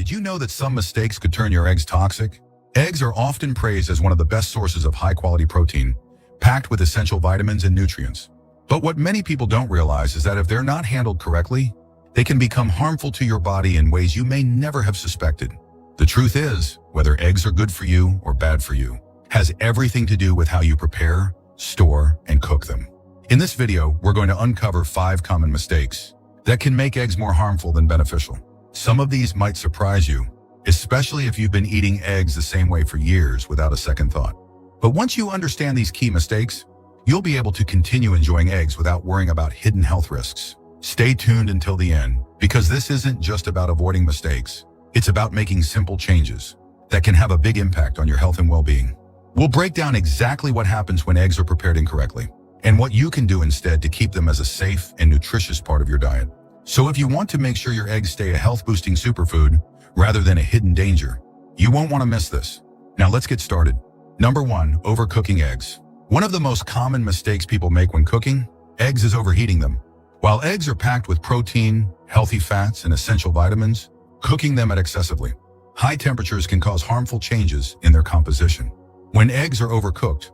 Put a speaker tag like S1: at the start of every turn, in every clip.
S1: Did you know that some mistakes could turn your eggs toxic? Eggs are often praised as one of the best sources of high-quality protein, packed with essential vitamins and nutrients. But what many people don't realize is that if they're not handled correctly, they can become harmful to your body in ways you may never have suspected. The truth is, whether eggs are good for you or bad for you, has everything to do with how you prepare, store, and cook them. In this video, we're going to uncover 5 common mistakes that can make eggs more harmful than beneficial. Some of these might surprise you, especially if you've been eating eggs the same way for years without a second thought. But once you understand these key mistakes, you'll be able to continue enjoying eggs without worrying about hidden health risks. Stay tuned until the end, because this isn't just about avoiding mistakes. It's about making simple changes that can have a big impact on your health and well-being. We'll break down exactly what happens when eggs are prepared incorrectly, and what you can do instead to keep them as a safe and nutritious part of your diet. So if you want to make sure your eggs stay a health-boosting superfood rather than a hidden danger, you won't want to miss this. Now let's get started. Number 1, overcooking eggs. One of the most common mistakes people make when cooking eggs is overheating them. While eggs are packed with protein, healthy fats, and essential vitamins, cooking them at excessively high temperatures can cause harmful changes in their composition. When eggs are overcooked,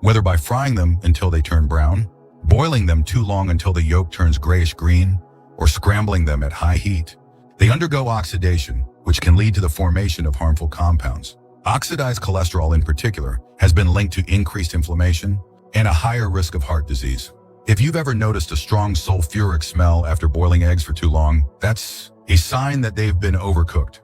S1: whether by frying them until they turn brown, boiling them too long until the yolk turns grayish-green, or scrambling them at high heat, they undergo oxidation, which can lead to the formation of harmful compounds. Oxidized cholesterol in particular has been linked to increased inflammation and a higher risk of heart disease. If you've ever noticed a strong sulfuric smell after boiling eggs for too long, that's a sign that they've been overcooked.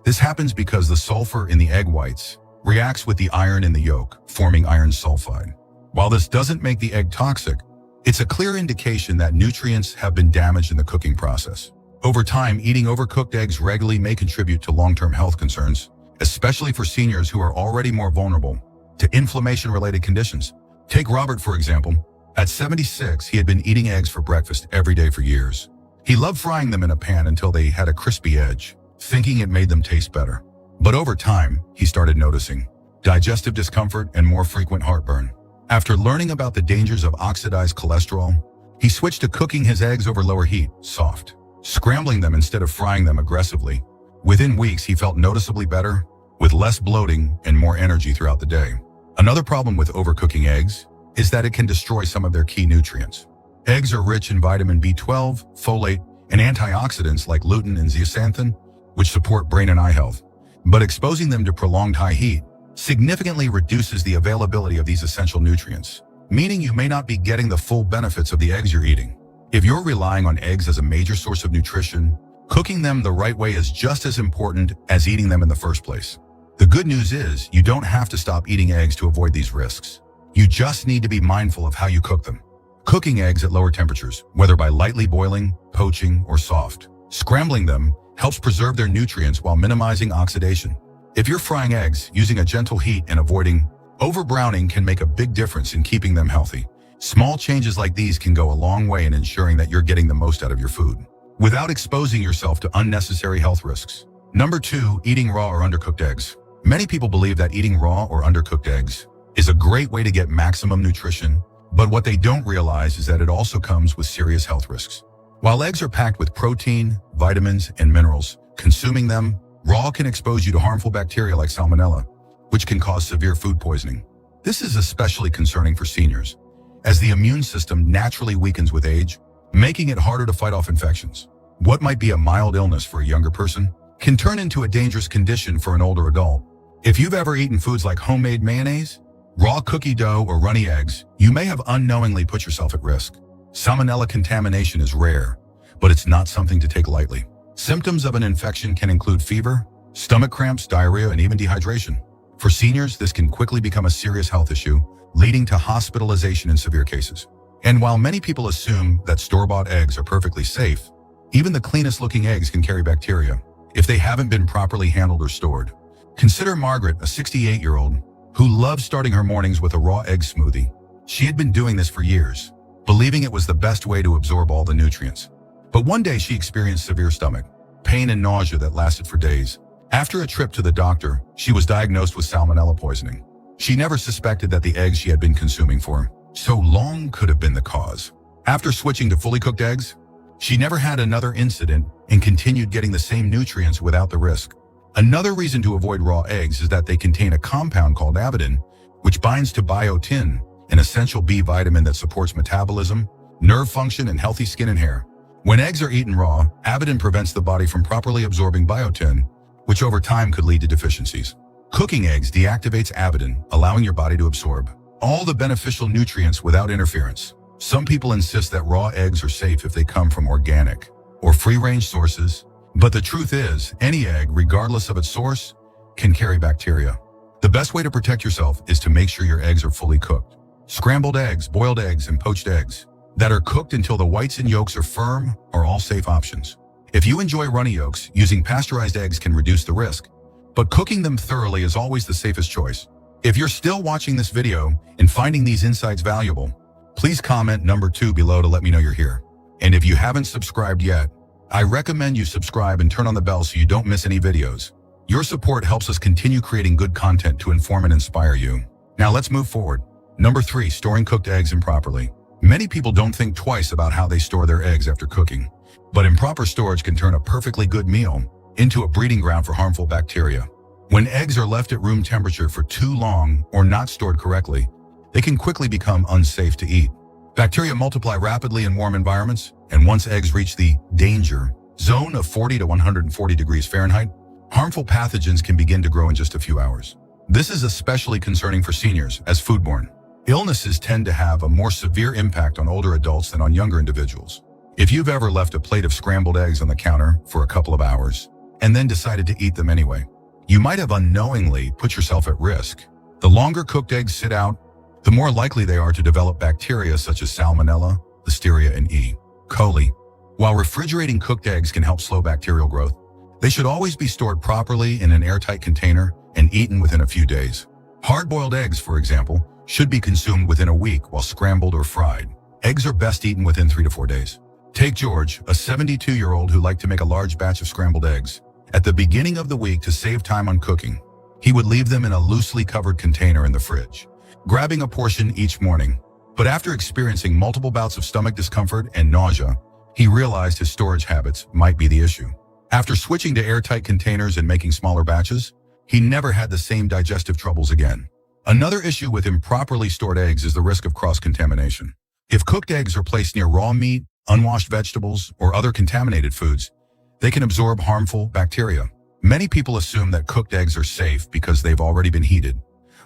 S1: This happens because the sulfur in the egg whites reacts with the iron in the yolk, forming iron sulfide. While this doesn't make the egg toxic, it's a clear indication that nutrients have been damaged in the cooking process. Over time, eating overcooked eggs regularly may contribute to long-term health concerns, especially for seniors who are already more vulnerable to inflammation-related conditions. Take Robert, for example. At 76, he had been eating eggs for breakfast every day for years. He loved frying them in a pan until they had a crispy edge, thinking it made them taste better. But over time, he started noticing digestive discomfort and more frequent heartburn. After learning about the dangers of oxidized cholesterol, he switched to cooking his eggs over lower heat, soft, scrambling them instead of frying them aggressively. Within weeks, he felt noticeably better, with less bloating and more energy throughout the day. Another problem with overcooking eggs is that it can destroy some of their key nutrients. Eggs are rich in vitamin B12, folate, and antioxidants like lutein and zeaxanthin, which support brain and eye health. But exposing them to prolonged high heat significantly reduces the availability of these essential nutrients, meaning you may not be getting the full benefits of the eggs you're eating. If you're relying on eggs as a major source of nutrition, cooking them the right way is just as important as eating them in the first place. The good news is you don't have to stop eating eggs to avoid these risks. You just need to be mindful of how you cook them. Cooking eggs at lower temperatures, whether by lightly boiling, poaching, or soft, scrambling them helps preserve their nutrients while minimizing oxidation. If you're frying eggs, using a gentle heat and avoiding over-browning can make a big difference in keeping them healthy. Small changes like these can go a long way in ensuring that you're getting the most out of your food, without exposing yourself to unnecessary health risks. Number 2, eating raw or undercooked eggs. Many people believe that eating raw or undercooked eggs is a great way to get maximum nutrition, but what they don't realize is that it also comes with serious health risks. While eggs are packed with protein, vitamins, and minerals, consuming them raw can expose you to harmful bacteria like salmonella, which can cause severe food poisoning. This is especially concerning for seniors, as the immune system naturally weakens with age, making it harder to fight off infections. What might be a mild illness for a younger person can turn into a dangerous condition for an older adult. If you've ever eaten foods like homemade mayonnaise, raw cookie dough, or runny eggs, you may have unknowingly put yourself at risk. Salmonella contamination is rare, but it's not something to take lightly. Symptoms of an infection can include fever, stomach cramps, diarrhea, and even dehydration. For seniors, this can quickly become a serious health issue, leading to hospitalization in severe cases. And while many people assume that store-bought eggs are perfectly safe, even the cleanest-looking eggs can carry bacteria if they haven't been properly handled or stored. Consider Margaret, a 68-year-old, who loves starting her mornings with a raw egg smoothie. She had been doing this for years, believing it was the best way to absorb all the nutrients. But one day she experienced severe stomach pain and nausea that lasted for days. After a trip to the doctor, she was diagnosed with salmonella poisoning. She never suspected that the eggs she had been consuming for so long could have been the cause. After switching to fully cooked eggs, she never had another incident and continued getting the same nutrients without the risk. Another reason to avoid raw eggs is that they contain a compound called avidin, which binds to biotin, an essential B vitamin that supports metabolism, nerve function, and healthy skin and hair. When eggs are eaten raw, avidin prevents the body from properly absorbing biotin, which over time could lead to deficiencies. Cooking eggs deactivates avidin, allowing your body to absorb all the beneficial nutrients without interference. Some people insist that raw eggs are safe if they come from organic or free-range sources, but the truth is, any egg, regardless of its source, can carry bacteria. The best way to protect yourself is to make sure your eggs are fully cooked. Scrambled eggs, boiled eggs, and poached eggs that are cooked until the whites and yolks are firm are all safe options. If you enjoy runny yolks, using pasteurized eggs can reduce the risk, but cooking them thoroughly is always the safest choice. If you're still watching this video and finding these insights valuable, please comment number 2 below to let me know you're here. And if you haven't subscribed yet, I recommend you subscribe and turn on the bell so you don't miss any videos. Your support helps us continue creating good content to inform and inspire you. Now let's move forward. Number 3, storing cooked eggs improperly. Many people don't think twice about how they store their eggs after cooking, but improper storage can turn a perfectly good meal into a breeding ground for harmful bacteria. When eggs are left at room temperature for too long or not stored correctly, they can quickly become unsafe to eat. Bacteria multiply rapidly in warm environments, and once eggs reach the danger zone of 40 to 140 degrees Fahrenheit, harmful pathogens can begin to grow in just a few hours. This is especially concerning for seniors, as foodborne illnesses tend to have a more severe impact on older adults than on younger individuals. If you've ever left a plate of scrambled eggs on the counter for a couple of hours and then decided to eat them anyway, you might have unknowingly put yourself at risk. The longer cooked eggs sit out, the more likely they are to develop bacteria such as Salmonella, Listeria, and E. coli. While refrigerating cooked eggs can help slow bacterial growth, they should always be stored properly in an airtight container and eaten within a few days. Hard-boiled eggs, for example, should be consumed within a week, while scrambled or fried eggs are best eaten within 3 to 4 days. Take George, a 72-year-old who liked to make a large batch of scrambled eggs. At the beginning of the week, to save time on cooking, he would leave them in a loosely covered container in the fridge, grabbing a portion each morning. But after experiencing multiple bouts of stomach discomfort and nausea, he realized his storage habits might be the issue. After switching to airtight containers and making smaller batches, he never had the same digestive troubles again. Another issue with improperly stored eggs is the risk of cross-contamination. If cooked eggs are placed near raw meat, unwashed vegetables, or other contaminated foods, they can absorb harmful bacteria. Many people assume that cooked eggs are safe because they've already been heated,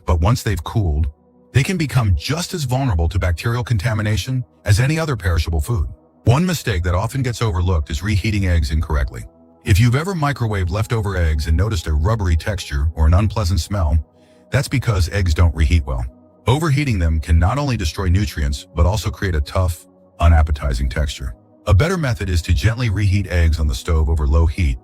S1: but once they've cooled, they can become just as vulnerable to bacterial contamination as any other perishable food. One mistake that often gets overlooked is reheating eggs incorrectly. If you've ever microwaved leftover eggs and noticed a rubbery texture or an unpleasant smell, that's because eggs don't reheat well. Overheating them can not only destroy nutrients, but also create a tough, unappetizing texture. A better method is to gently reheat eggs on the stove over low heat,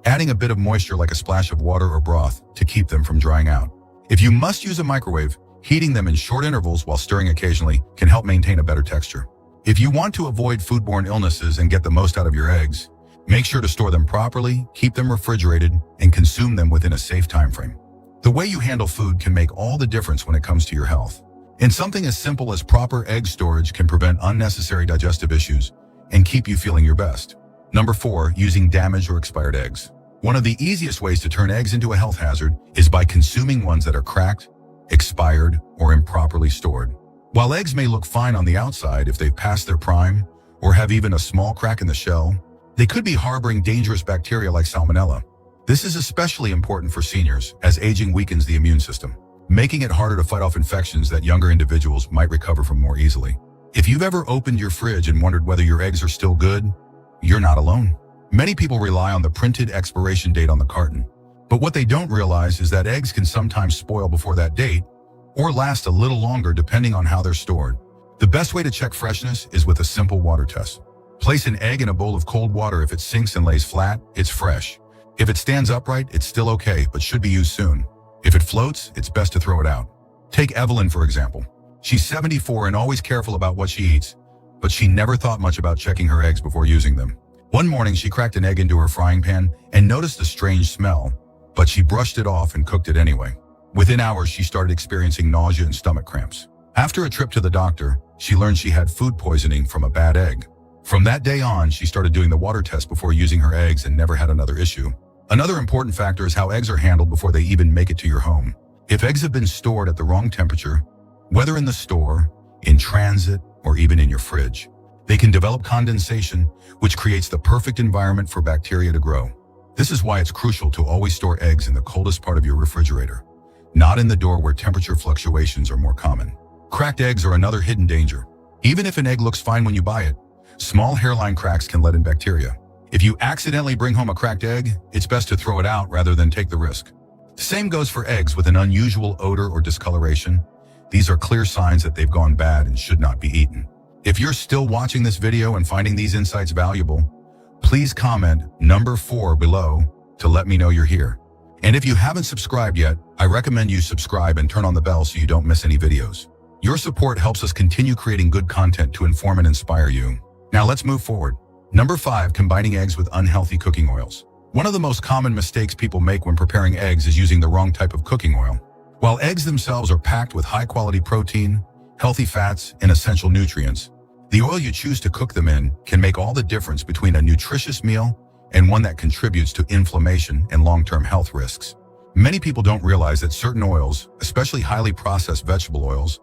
S1: adding a bit of moisture like a splash of water or broth to keep them from drying out. If you must use a microwave, heating them in short intervals while stirring occasionally can help maintain a better texture. If you want to avoid foodborne illnesses and get the most out of your eggs, make sure to store them properly, keep them refrigerated, and consume them within a safe time frame. The way you handle food can make all the difference when it comes to your health. And something as simple as proper egg storage can prevent unnecessary digestive issues and keep you feeling your best. Number 4, using damaged or expired eggs. One of the easiest ways to turn eggs into a health hazard is by consuming ones that are cracked, expired, or improperly stored. While eggs may look fine on the outside if they've passed their prime or have even a small crack in the shell, they could be harboring dangerous bacteria like Salmonella. This is especially important for seniors, as aging weakens the immune system, making it harder to fight off infections that younger individuals might recover from more easily. If you've ever opened your fridge and wondered whether your eggs are still good, you're not alone. Many people rely on the printed expiration date on the carton, but what they don't realize is that eggs can sometimes spoil before that date or last a little longer depending on how they're stored. The best way to check freshness is with a simple water test. Place an egg in a bowl of cold water. If it sinks and lays flat, it's fresh. If it stands upright, it's still okay, but should be used soon. If it floats, it's best to throw it out. Take Evelyn, for example. She's 74 and always careful about what she eats, but she never thought much about checking her eggs before using them. One morning, she cracked an egg into her frying pan and noticed a strange smell, but she brushed it off and cooked it anyway. Within hours, she started experiencing nausea and stomach cramps. After a trip to the doctor, she learned she had food poisoning from a bad egg. From that day on, she started doing the water test before using her eggs and never had another issue. Another important factor is how eggs are handled before they even make it to your home. If eggs have been stored at the wrong temperature, whether in the store, in transit, or even in your fridge, they can develop condensation, which creates the perfect environment for bacteria to grow. This is why it's crucial to always store eggs in the coldest part of your refrigerator, not in the door where temperature fluctuations are more common. Cracked eggs are another hidden danger. Even if an egg looks fine when you buy it, small hairline cracks can let in bacteria. If you accidentally bring home a cracked egg, it's best to throw it out rather than take the risk. The same goes for eggs with an unusual odor or discoloration. These are clear signs that they've gone bad and should not be eaten. If you're still watching this video and finding these insights valuable, please comment number 4 below to let me know you're here. And if you haven't subscribed yet, I recommend you subscribe and turn on the bell so you don't miss any videos. Your support helps us continue creating good content to inform and inspire you. Now let's move forward. Number 5, combining eggs with unhealthy cooking oils. One of the most common mistakes people make when preparing eggs is using the wrong type of cooking oil. While eggs themselves are packed with high-quality protein, healthy fats, and essential nutrients, the oil you choose to cook them in can make all the difference between a nutritious meal and one that contributes to inflammation and long-term health risks. Many people don't realize that certain oils, especially highly processed vegetable oils,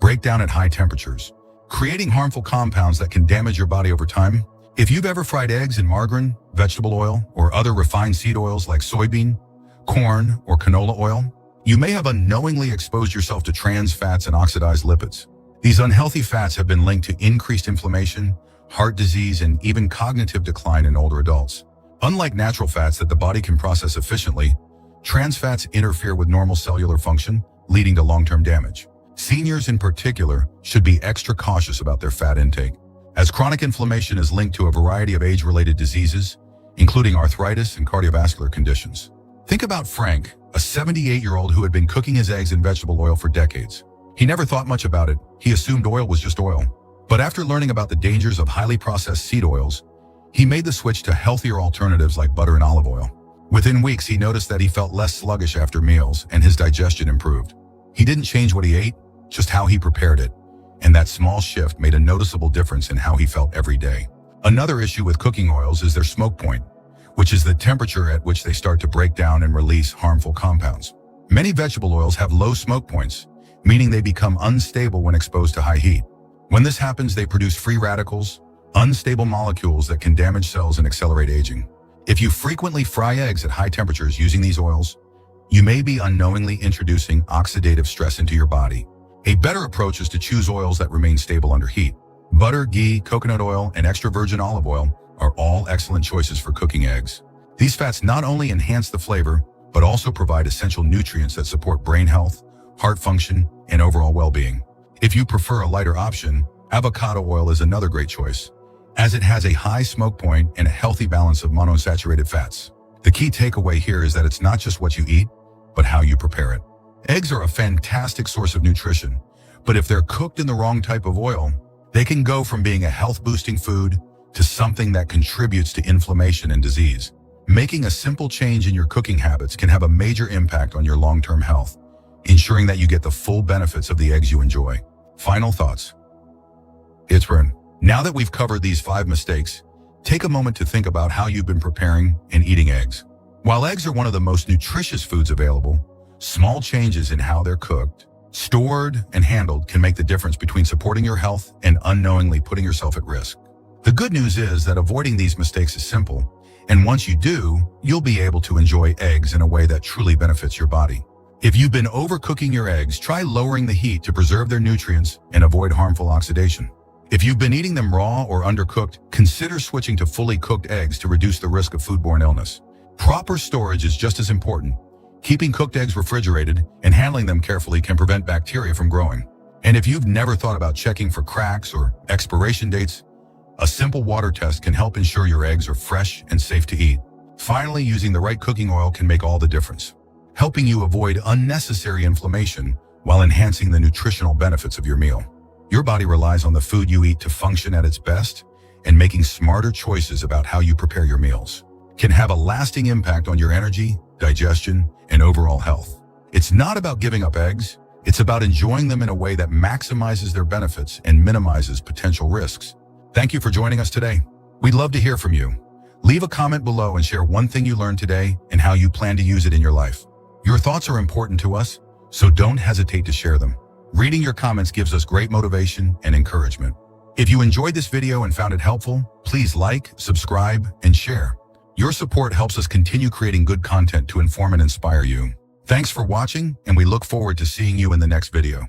S1: break down at high temperatures, creating harmful compounds that can damage your body over time. If you've ever fried eggs in margarine, vegetable oil, or other refined seed oils like soybean, corn, or canola oil, you may have unknowingly exposed yourself to trans fats and oxidized lipids. These unhealthy fats have been linked to increased inflammation, heart disease, and even cognitive decline in older adults. Unlike natural fats that the body can process efficiently, trans fats interfere with normal cellular function, leading to long-term damage. Seniors in particular should be extra cautious about their fat intake, as chronic inflammation is linked to a variety of age-related diseases, including arthritis and cardiovascular conditions. Think about Frank, a 78-year-old who had been cooking his eggs in vegetable oil for decades. He never thought much about it. He assumed oil was just oil. But after learning about the dangers of highly processed seed oils, he made the switch to healthier alternatives like butter and olive oil. Within weeks, he noticed that he felt less sluggish after meals and his digestion improved. He didn't change what he ate, just how he prepared it. And that small shift made a noticeable difference in how he felt every day. Another issue with cooking oils is their smoke point, which is the temperature at which they start to break down and release harmful compounds. Many vegetable oils have low smoke points, meaning they become unstable when exposed to high heat. When this happens, they produce free radicals, unstable molecules that can damage cells and accelerate aging. If you frequently fry eggs at high temperatures using these oils, you may be unknowingly introducing oxidative stress into your body. A better approach is to choose oils that remain stable under heat. Butter, ghee, coconut oil, and extra virgin olive oil are all excellent choices for cooking eggs. These fats not only enhance the flavor, but also provide essential nutrients that support brain health, heart function, and overall well-being. If you prefer a lighter option, avocado oil is another great choice, as it has a high smoke point and a healthy balance of monounsaturated fats. The key takeaway here is that it's not just what you eat, but how you prepare it. Eggs are a fantastic source of nutrition, but if they're cooked in the wrong type of oil, they can go from being a health-boosting food to something that contributes to inflammation and disease. Making a simple change in your cooking habits can have a major impact on your long-term health, ensuring that you get the full benefits of the eggs you enjoy. Final thoughts. Now that we've covered these 5 mistakes, take a moment to think about how you've been preparing and eating eggs. While eggs are one of the most nutritious foods available, small changes in how they're cooked, stored, and handled can make the difference between supporting your health and unknowingly putting yourself at risk. The good news is that avoiding these mistakes is simple, and once you do, you'll be able to enjoy eggs in a way that truly benefits your body. If you've been overcooking your eggs, try lowering the heat to preserve their nutrients and avoid harmful oxidation. If you've been eating them raw or undercooked, consider switching to fully cooked eggs to reduce the risk of foodborne illness. Proper storage is just as important. Keeping cooked eggs refrigerated and handling them carefully can prevent bacteria from growing. And if you've never thought about checking for cracks or expiration dates, a simple water test can help ensure your eggs are fresh and safe to eat. Finally, using the right cooking oil can make all the difference, helping you avoid unnecessary inflammation while enhancing the nutritional benefits of your meal. Your body relies on the food you eat to function at its best, and making smarter choices about how you prepare your meals can have a lasting impact on your energy, digestion, and overall health. It's not about giving up eggs, it's about enjoying them in a way that maximizes their benefits and minimizes potential risks. Thank you for joining us today. We'd love to hear from you. Leave a comment below and share one thing you learned today and how you plan to use it in your life. Your thoughts are important to us, so don't hesitate to share them. Reading your comments gives us great motivation and encouragement. If you enjoyed this video and found it helpful, please like, subscribe, and share. Your support helps us continue creating good content to inform and inspire you. Thanks for watching, and we look forward to seeing you in the next video.